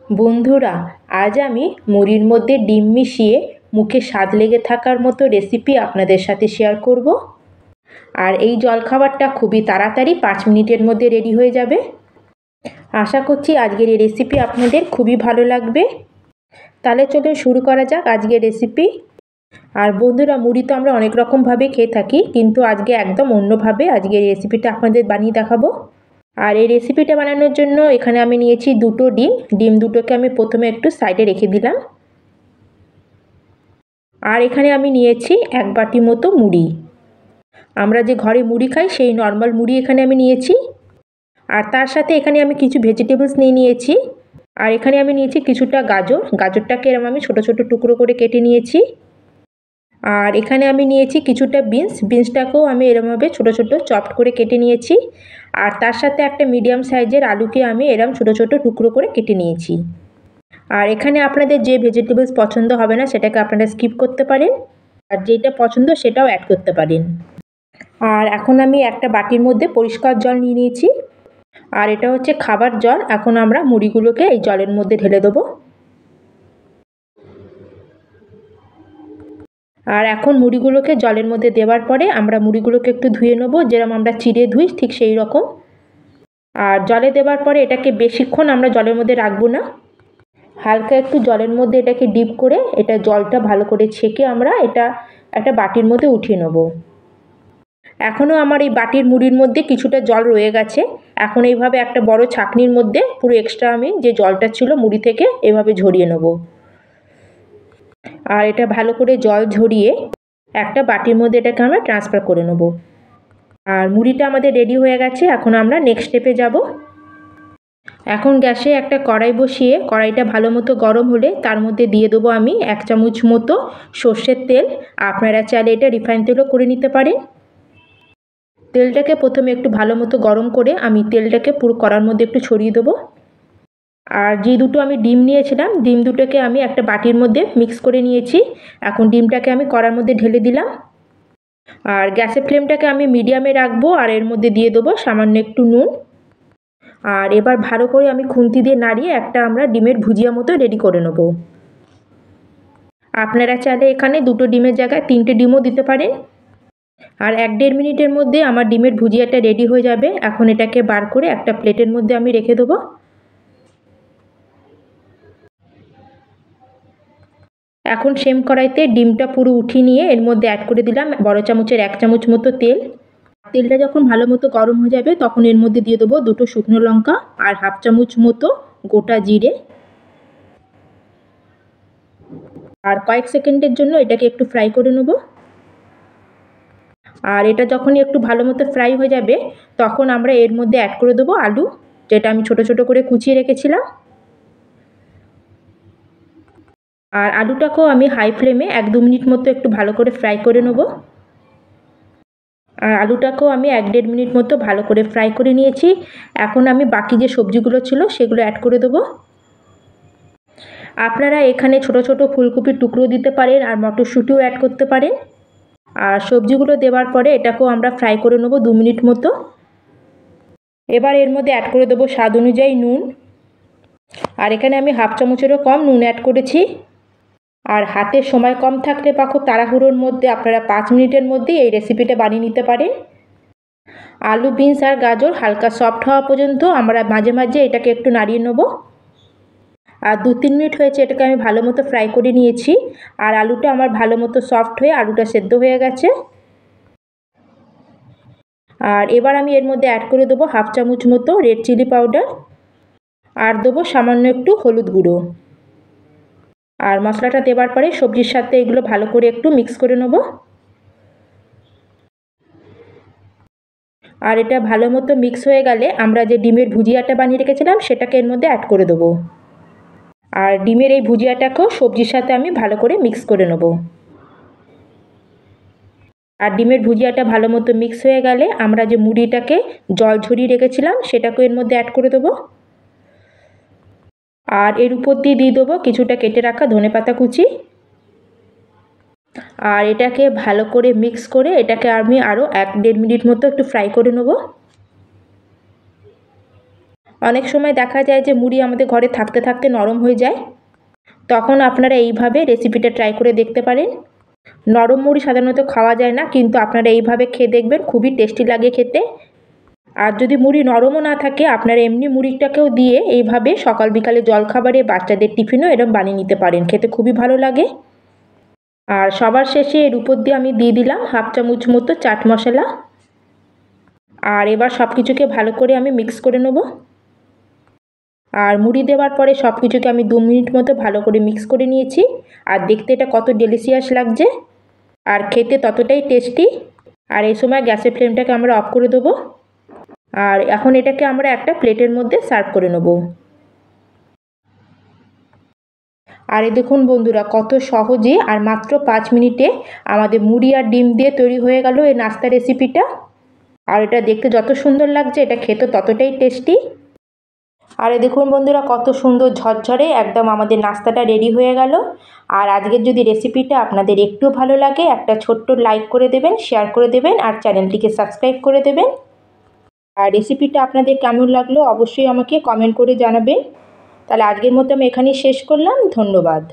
বন্ধুরা, আজ আমি মুড়ির মধ্যে ডিম মিশিয়ে মুখে স্বাদ লেগে থাকার মতো রেসিপি আপনাদের সাথে শেয়ার করব। আর এই জলখাবারটা খুবই তাড়াতাড়ি 5 মিনিটের মধ্যে রেডি হয়ে যাবে। আশা করছি আজকের এই রেসিপি আপনাদের খুবই ভালো লাগবে। তাহলে চলুন শুরু করা যাক আজকের রেসিপি। আর বন্ধুরা, মুড়ি তো আমরা অনেক রকমভাবে খেয়ে থাকি, কিন্তু আজকে একদম অন্যভাবে আজকের এই রেসিপিটা আপনাদের বানিয়ে দেখাবো। আর এই রেসিপিটা বানানোর জন্য এখানে আমি নিয়েছি দুটো ডিম দুটোকে আমি প্রথমে একটু সাইডে রেখে দিলাম। আর এখানে আমি নিয়েছি 1 বাটি মতো মুড়ি। আমরা যে ঘরে মুড়ি খাই সেই নর্মাল মুড়ি এখানে আমি নিয়েছি। আর তার সাথে এখানে আমি কিছু ভেজিটেবলস নিয়েছি। আর এখানে আমি নিয়েছি কিছুটা গাজরটাকে এরকম আমি ছোটো ছোটো টুকরো করে কেটে নিয়েছি। আর এখানে আমি নিয়েছি কিছুটা বিনসটাকেও আমি এরমভাবে ছোটো ছোটো চপড করে কেটে নিয়েছি। আর তার সাথে একটা মিডিয়াম সাইজের আলুকে আমি এরম ছোটো ছোটো টুকরো করে কেটে নিয়েছি। আর এখানে আপনাদের যে ভেজিটেবলস পছন্দ হবে না সেটাকে আপনারা স্কিপ করতে পারেন, আর যেটা পছন্দ সেটাও অ্যাড করতে পারেন। আর এখন আমি একটা বাটির মধ্যে পরিষ্কার জল নিয়ে নিয়েছি, আর এটা হচ্ছে খাবার জল। এখন আমরা মুড়িগুলোকে এই জলের মধ্যে ঢেলে দেবো। আর এখন মুড়িগুলোকে জলের মধ্যে দেওয়ার পরে আমরা মুড়িগুলোকে একটু ধুয়ে নেবো, যেরকম আমরা চিড়ে ধুই ঠিক সেই রকম। আর জলে দেওয়ার পরে এটাকে বেশিক্ষণ আমরা জলের মধ্যে রাখবো না, হালকা একটু জলের মধ্যে এটাকে ডিপ করে এটা জলটা ভালো করে ছেঁকে আমরা এটা একটা বাটির মধ্যে উঠিয়ে নেব। এখনও আমার এই বাটির মুড়ির মধ্যে কিছুটা জল রয়ে গেছে। এখন এইভাবে একটা বড় ছাঁকনির মধ্যে পুরো এক্সট্রা আমি যে জলটা ছিল মুড়ি থেকে এভাবে ঝরিয়ে নেব। আর এটা ভালো করে জল ঝরিয়ে একটা বাটির মধ্যে এটাকে আমরা ট্রান্সফার করে নেব। আর মুড়িটা আমাদের রেডি হয়ে গেছে। এখন আমরা নেক্সট স্টেপে যাব। এখন গ্যাসে একটা কড়াই বসিয়ে কড়াইটা ভালো মতো গরম হলে তার মধ্যে দিয়ে দেবো আমি 1 চামচ মতো সর্ষের তেল। আপনারা চাইলে এটা রিফাইন তেলও করে নিতে পারেন। তেলটাকে প্রথমে একটু ভালো মতো গরম করে আমি তেলটাকে পুরো কড়ার মধ্যে একটু ছড়িয়ে দেবো। আর যে দুটো আমি ডিম নিয়েছিলাম, ডিম দুটোকে আমি একটা বাটির মধ্যে মিক্স করে নিয়েছি। এখন ডিমটাকে আমি কড়ার মধ্যে ঢেলে দিলাম। আর গ্যাসের ফ্লেমটাকে আমি মিডিয়ামে রাখবো, আর এর মধ্যে দিয়ে দেবো সামান্য একটু নুন। আর এবার ভালো করে আমি খুন্তি দিয়ে নাড়িয়ে একটা আমরা ডিমের ভুজিয়া মতো রেডি করে নেব। আপনারা চাইলে এখানে দুটো ডিমের জায়গায় 3টে ডিমও দিতে পারেন। আর 1-1.5 মিনিটের মধ্যে আমার ডিমের ভুজিয়াটা রেডি হয়ে যাবে। এখন এটাকে বার করে একটা প্লেটের মধ্যে আমি রেখে দেবো। এখন সেম কড়াইতে ডিমটা পুরো উঠিয়ে নিয়ে এর মধ্যে অ্যাড করে দিলাম বড় চামচের 1 চামচ মতো তেল। তেলটা যখন ভালো মতো গরম হয়ে যাবে তখন এর মধ্যে দিয়ে দেবো 2টো শুকনো লঙ্কা আর 1/2 চামচ মতো গোটা জিরে। আর কয়েক সেকেন্ডের জন্য এটাকে একটু ফ্রাই করে নেব। আর এটা যখনই একটু ভালো মতো ফ্রাই হয়ে যাবে তখন আমরা এর মধ্যে অ্যাড করে দেবো আলু, যেটা আমি ছোট ছোট করে কুচিয়ে রেখেছিলাম। আর আলুটাকেও আমি হাই ফ্লেমে 1-2 মিনিট মতো একটু ভালো করে ফ্রাই করে নেব। আর আলুটাকেও আমি 1-1.5 মিনিট মতো ভালো করে ফ্রাই করে নিয়েছি। এখন আমি বাকি যে সবজিগুলো ছিল সেগুলো অ্যাড করে দেবো। আপনারা এখানে ছোট ছোট ফুলকপির টুকরো দিতে পারেন, আর মটরশুঁটিও অ্যাড করতে পারেন। আর সবজিগুলো দেওয়ার পরে এটাকেও আমরা ফ্রাই করে নেব 2 মিনিট মতো। এবার এর মধ্যে অ্যাড করে দেবো স্বাদ অনুযায়ী নুন। আর এখানে আমি 1/2 চামচেরও কম নুন অ্যাড করেছি। আর হাতে সময় কম থাকলে বা খুব তাড়াহুড়োর মধ্যে আপনারা 5 মিনিটের মধ্যেই এই রেসিপিটা বানিয়ে নিতে পারেন। আলু, বিনস আর গাজর হালকা সফট হওয়া পর্যন্ত আমরা মাঝে মাঝে এটাকে একটু নাড়িয়ে নেব। আর 2-3 মিনিট হয়েছে, এটাকে আমি ভালো মতো ফ্রাই করে নিয়েছি। আর আলুটা আমার ভালো মতো সফট হয়ে আলুটা সেদ্ধ হয়ে গেছে। আর এবার আমি এর মধ্যে অ্যাড করে দেবো 1/2 চামচ মতো রেড চিলি পাউডার, আর দেবো সামান্য একটু হলুদ গুঁড়ো। আর মশলাটা দেওয়ার পরে সবজির সাথে এগুলো ভালো করে একটু মিক্স করে নেব। আর এটা ভালো মতো মিক্স হয়ে গেলে আমরা যে ডিমের ভুজিয়াটা বানিয়ে রেখেছিলাম সেটাকে এর মধ্যে অ্যাড করে দেবো। আর ডিমের এই ভুজিয়াটাকেও সবজির সাথে আমি ভালো করে মিক্স করে নেব। আর ডিমের ভুজিয়াটা ভালো মতো মিক্স হয়ে গেলে আমরা যে মুড়িটাকে জল ঝরিয়ে রেখেছিলাম সেটাকে এর মধ্যে অ্যাড করে দেবো। আর এর উপর দিয়ে দেবো কিছুটা কেটে রাখা ধনেপাতা কুচি। আর এটাকে ভালো করে মিক্স করে এটাকে আমি আরও 1-1.5 মিনিট মতো একটু ফ্রাই করে নেব। অনেক সময় দেখা যায় যে মুড়ি আমাদের ঘরে থাকতে থাকতে নরম হয়ে যায়, তখন আপনারা এইভাবে রেসিপিটা ট্রাই করে দেখতে পারেন। নরম মুড়ি সাধারণত খাওয়া যায় না, কিন্তু আপনারা এইভাবে খেয়ে দেখবেন, খুবই টেস্টি লাগে খেতে। আর যদি মুড়ি নরমও না থাকে, আপনারা এমনি মুড়িটাকেও দিয়ে এইভাবে সকাল বিকালে জলখাবারে, বাচ্চাদের টিফিনও এরকম বানিয়ে নিতে পারেন, খেতে খুবই ভালো লাগে। আর সবার শেষে এর উপর দিয়ে আমি দিয়ে দিলাম 1/2 চামচ মতো চাট মশলা। আর এবার সব কিছুকে ভালো করে আমি মিক্স করে নেব। আর মুড়ি দেওয়ার পরে সব কিছুকে আমি 2 মিনিট মতো ভালো করে মিক্স করে নিয়েছি। আর দেখতে এটা কত ডেলিশিয়াস লাগছে, আর খেতে ততটাই টেস্টি। আর এই সময় গ্যাসের ফ্লেমটাকে আমরা অফ করে দেবো। আর এখন এটাকে আমরা একটা প্লেটের মধ্যে সার্ভ করে নেব। আর এই দেখুন বন্ধুরা, কত সহজে আর মাত্র 5 মিনিটে আমাদের মুড়ি আর ডিম দিয়ে তৈরি হয়ে গেল এই নাস্তা রেসিপিটা। আর এটা দেখতে যত সুন্দর লাগছে, এটা খেতে ততটাই টেস্টি। আর এই দেখুন বন্ধুরা, কত সুন্দর ঝরঝরে একদম আমাদের নাস্তাটা রেডি হয়ে গেল। আর আজকের যদি রেসিপিটা আপনাদের একটু ভালো লাগে, একটা ছোট্ট লাইক করে দেবেন, শেয়ার করে দেবেন, আর চ্যানেলটিকে সাবস্ক্রাইব করে দেবেন। আর রেসিপিটা আপনাদের কেমন লাগলো অবশ্যই আমাকে কমেন্ট করে জানাবেন। তাহলে আজকের মতো আমি এখানেই শেষ করলাম। ধন্যবাদ।